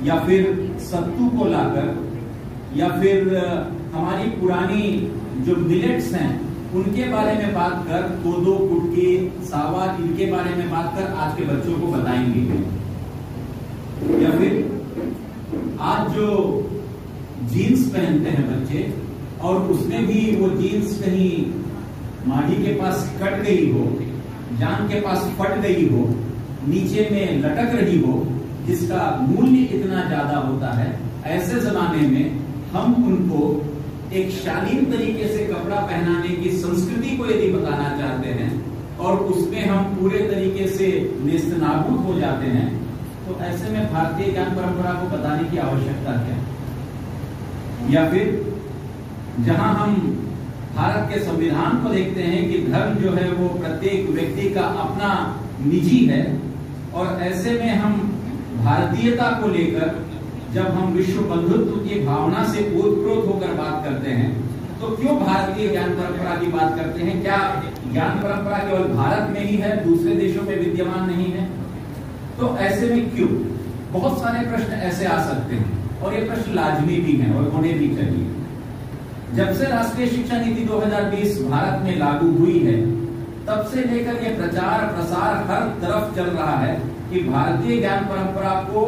या फिर सत्तू को लाकर, या फिर हमारी पुरानी जो मिलेट्स हैं उनके बारे में बात कर, कोदो, कुटकी, सावा, इनके बारे में बात कर आज के बच्चों को बताएंगे। या फिर आज जो जीन्स पहनते हैं बच्चे और उसमें भी वो जीन्स कहीं माढ़ी के पास कट गई हो, जान के पास फट गई हो, नीचे में लटक रही हो, जिसका मूल्य इतना ज्यादा होता है, ऐसे जमाने में हम उनको एक शालीन तरीके से कपड़ा पहनाने की संस्कृति को यदि बताना चाहते हैं और उसमें हम पूरे तरीके से नेस्तनाबूद हो जाते हैं, तो ऐसे में भारतीय ज्ञान परंपरा को बताने की आवश्यकता क्या? या फिर जहां हम भारत के संविधान को देखते हैं कि धर्म जो है वो प्रत्येक व्यक्ति का अपना निजी है, और ऐसे में हम भारतीयता को लेकर जब हम विश्व बंधुत्व की भावना से ओतप्रोत होकर बात करते हैं, तो क्यों भारतीय ज्ञान परंपरा की बात करते हैं? क्या ज्ञान परंपरा केवल भारत में ही है, दूसरे देशों में विद्यमान नहीं है? तो ऐसे में क्यों? बहुत सारे प्रश्न ऐसे आ सकते हैं और ये प्रश्न लाजमी भी हैं और होने भी चाहिए। जब से राष्ट्रीय शिक्षा नीति 2020 भारत में लागू हुई है, तब से लेकर ये प्रचार प्रसार हर तरफ चल रहा है कि भारतीय ज्ञान परंपरा को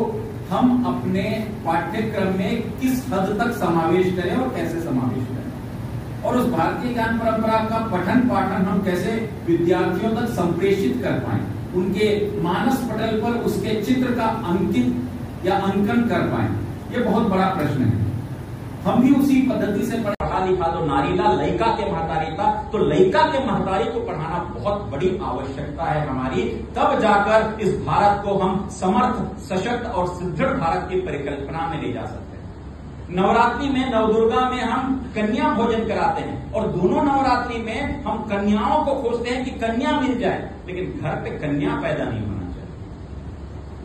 हम अपने पाठ्यक्रम में किस हद तक समावेश करें और कैसे समावेश करें, और उस भारतीय ज्ञान परंपरा का पठन पाठन हम कैसे विद्यार्थियों तक संप्रेषित कर पाएं, उनके मानस पटल पर उसके चित्र का अंकित या अंकन कर पाएं। ये बहुत बड़ा प्रश्न है। हम भी उसी पद्धति से पढ़ा लिखा तो नारीला लइका के महतारी था, तो लइका के महतारी को पढ़ाना बहुत बड़ी आवश्यकता है हमारी, तब जाकर इस भारत को हम समर्थ, सशक्त और सुदृढ़ भारत की परिकल्पना में ले जा सकते हैं। नवरात्रि में, नवदुर्गा में हम कन्या भोजन कराते हैं और दोनों नवरात्रि में हम कन्याओं को खोजते हैं कि कन्या मिल जाए, लेकिन घर पे कन्या पैदा नहीं होना चाहिए।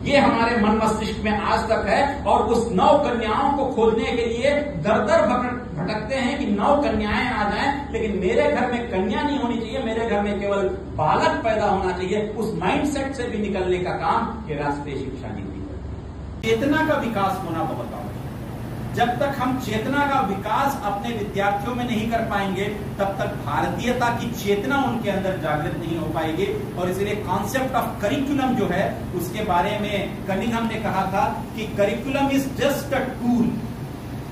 ये हमारे मन मस्तिष्क में आज तक है, और उस 9 कन्याओं को खोजने के लिए दर दर भटकते हैं कि 9 कन्याएं आ जाएं, लेकिन मेरे घर में कन्या नहीं होनी चाहिए, मेरे घर में केवल बालक पैदा होना चाहिए। उस माइंडसेट से भी निकलने का काम ये राष्ट्रीय शिक्षा नीति है। चेतना का विकास होना बहुत आवश्यक है। जब तक हम चेतना का विकास अपने विद्यार्थियों में नहीं कर पाएंगे, तब तक भारतीयता की चेतना उनके अंदर जागृत नहीं हो पाएगी। और इसलिए कॉन्सेप्ट ऑफ करिकुलम जो है, उसके बारे में कनिंघम ने कहा था कि curriculum is just a tool.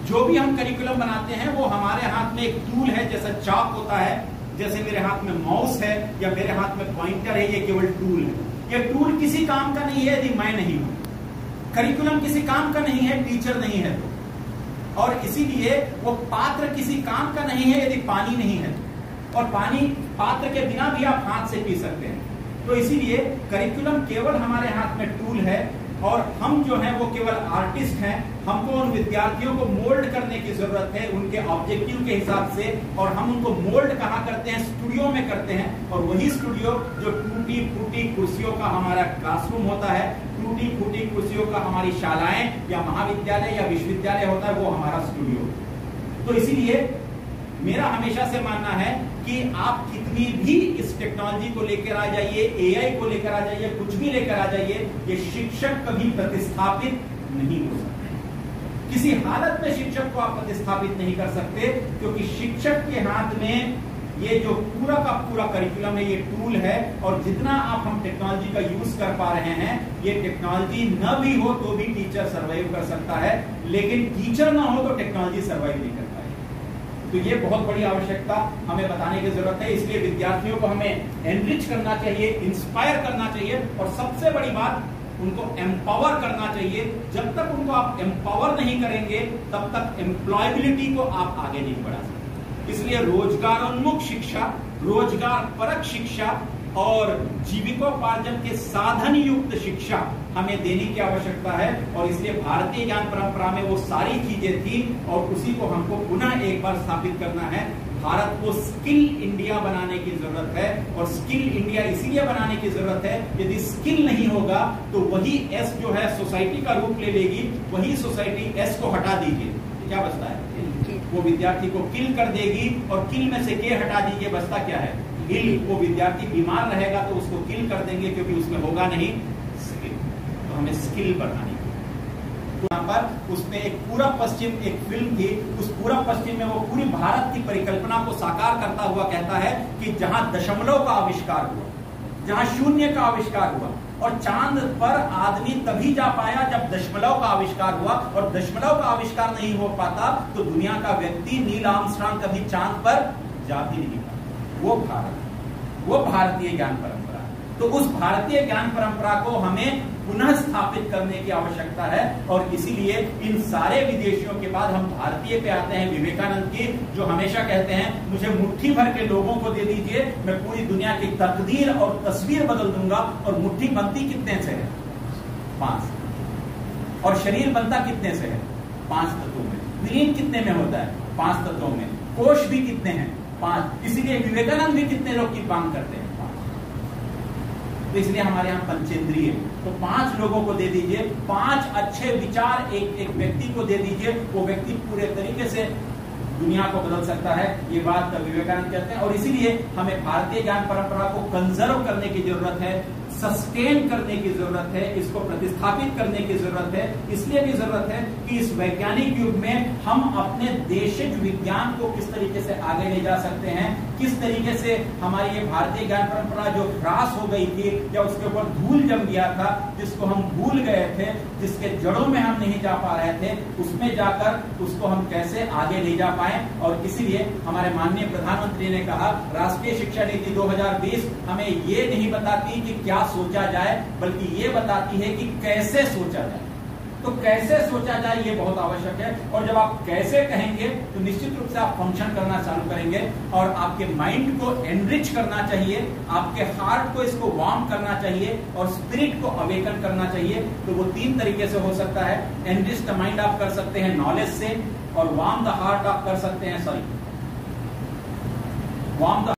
जो भी हम करिकुलम बनाते हैं वो हमारे हाथ में एक टूल है, जैसे चाक होता है, जैसे मेरे हाथ में माउस है या मेरे हाथ में पॉइंटर है, ये केवल टूल है। ये टूल किसी काम का नहीं है यदि मैं नहीं हूं। करिकुलम किसी काम का नहीं है टीचर नहीं है तो, और इसीलिए वो पात्र किसी काम का नहीं है यदि पानी नहीं है, और पानी पात्र के बिना भी आप हाथ से पी सकते हैं। तो इसीलिए करिकुलम केवल हमारे हाथ में टूल है, और हम जो हैं वो केवल आर्टिस्ट हैं। हमको उन विद्यार्थियों को मोल्ड करने की जरूरत है उनके ऑब्जेक्टिव के हिसाब से, और हम उनको मोल्ड कहाँ करते हैं? स्टूडियो में करते हैं। और वही स्टूडियो जो टूटी फूटी कुर्सियों का हमारा क्लासरूम होता है, टूटी फूटी कुर्सियों का हमारी शालाएं या महाविद्यालय या विश्वविद्यालय होता है, वो हमारा स्टूडियो। तो इसीलिए मेरा हमेशा से मानना है कि आप कितनी भी इस टेक्नोलॉजी को लेकर आ जाइए, एआई को लेकर आ जाइए, कुछ भी लेकर आ जाइए, ये शिक्षक कभी प्रतिस्थापित नहीं हो सकते। किसी हालत में शिक्षक को आप प्रतिस्थापित नहीं कर सकते, क्योंकि शिक्षक के हाथ में ये जो पूरा का पूरा करिकुलम है, ये टूल है। और जितना आप हम टेक्नोलॉजी का यूज कर पा रहे हैं, ये टेक्नोलॉजी न भी हो तो भी टीचर सर्वाइव कर सकता है, लेकिन टीचर ना हो तो टेक्नोलॉजी सर्वाइव नहीं कर पाएगी। तो ये बहुत बड़ी आवश्यकता हमें बताने की जरूरत है। इसलिए विद्यार्थियों को हमें एनरिच करना चाहिए, इंस्पायर करना चाहिए, और सबसे बड़ी बात उनको एम्पावर करना चाहिए। जब तक उनको आप एम्पावर नहीं करेंगे, तब तक एम्प्लॉयबिलिटी को आप आगे नहीं बढ़ा सकते। इसलिए रोजगारोन्मुख शिक्षा, रोजगार परक शिक्षा और जीविकोपार्जन के साधन युक्त शिक्षा हमें देने की आवश्यकता है। और इसलिए भारतीय ज्ञान परंपरा में वो सारी चीजें थी, और उसी को हमको पुनः एक बार स्थापित करना है। भारत को स्किल इंडिया बनाने की जरूरत है, और स्किल इंडिया इसीलिए बनाने की जरूरत है, यदि स्किल नहीं होगा तो वही एस जो है सोसाइटी का रूप ले लेगी। वही सोसाइटी एस को हटा दीजिए, क्या बचता है? वो विद्यार्थी को किल कर देगी, और किल में से के हटा दीजिए, बचता क्या है? किल। वो विद्यार्थी बीमार रहेगा तो उसको किल कर देंगे, क्योंकि उसमें होगा नहीं स्किल। तो हमें स्किल बढ़ानी है। पर उसने एक पूरा पश्चिम एक फिल्म थी, उस पूरा पश्चिम में वो पूरी भारत की परिकल्पना को साकार करता हुआ कहता है कि जहां दशमलव का आविष्कार हुआ, जहां शून्य का आविष्कार हुआ, और चांद पर आदमी तभी जा पाया जब दशमलव का आविष्कार हुआ, और दशमलव का आविष्कार नहीं हो पाता तो दुनिया का व्यक्ति नील आर्मस्ट्रांग कभी चांद पर जा भी नहीं पाता। वो भारत, वो भारतीय ज्ञान परंपरा। तो उस भारतीय ज्ञान परंपरा को हमें पुनः स्थापित करने की आवश्यकता है, और इसीलिए इन सारे विदेशियों के बाद हम भारतीय पे आते हैं, विवेकानंद की, जो हमेशा कहते हैं मुझे मुट्ठी भर के लोगों को दे दीजिए, मैं पूरी दुनिया की तकदीर और तस्वीर बदल दूंगा। और मुट्ठी बनती कितने से है? 5। और शरीर बनता कितने से है? 5 तत्वों में। विलीन कितने में होता है? 5 तत्वों में। कोश भी कितने हैं? 5। इसीलिए विवेकानंद भी कितने लोग की मांग करते हैं? 5। तो इसलिए हमारे यहाँ पंचेंद्रिय, तो 5 लोगों को दे दीजिए, 5 अच्छे विचार एक व्यक्ति को दे दीजिए, वो व्यक्ति पूरे तरीके से दुनिया को बदल सकता है। ये बात विवेकानंद कहते हैं। और इसीलिए हमें भारतीय ज्ञान परंपरा को कंजर्व करने की जरूरत है, सस्टेन करने की जरूरत है, इसको प्रतिस्थापित करने की जरूरत है। इसलिए भी जरूरत है कि इस वैज्ञानिक युग में हम अपने देशिक विज्ञान को किस तरीके से आगे ले जा सकते हैं, किस तरीके से हमारी ये भारतीय ज्ञान परंपरा जो ह्रास हो गई थी या उसके ऊपर धूल जम गया था, जिसको हम भूल गए थे, जिसके जड़ों में हम नहीं जा पा रहे थे, उसमें जाकर उसको हम कैसे आगे ले जा पाए। और इसीलिए हमारे माननीय प्रधानमंत्री ने कहा राष्ट्रीय शिक्षा नीति 2020 हमें ये नहीं बताती कि क्या सोचा जाए, बल्कि ये बताती है कि कैसे सोचा जाए। तो कैसे सोचा जाए ये बहुत आवश्यक है। और जब आप कैसे कहेंगे तो निश्चित रूप से आप फंक्शन करना चालू करेंगे, और आपके माइंड को एनरिच करना चाहिए, आपके हार्ट को इसको वार्म करना चाहिए, और स्पिरिट को अवेकन करना चाहिए। तो वो 3 तरीके से हो सकता है। एनरिच द माइंड आप कर सकते हैं नॉलेज से, और वार्म द हार्ट आप कर सकते हैं, वार्म द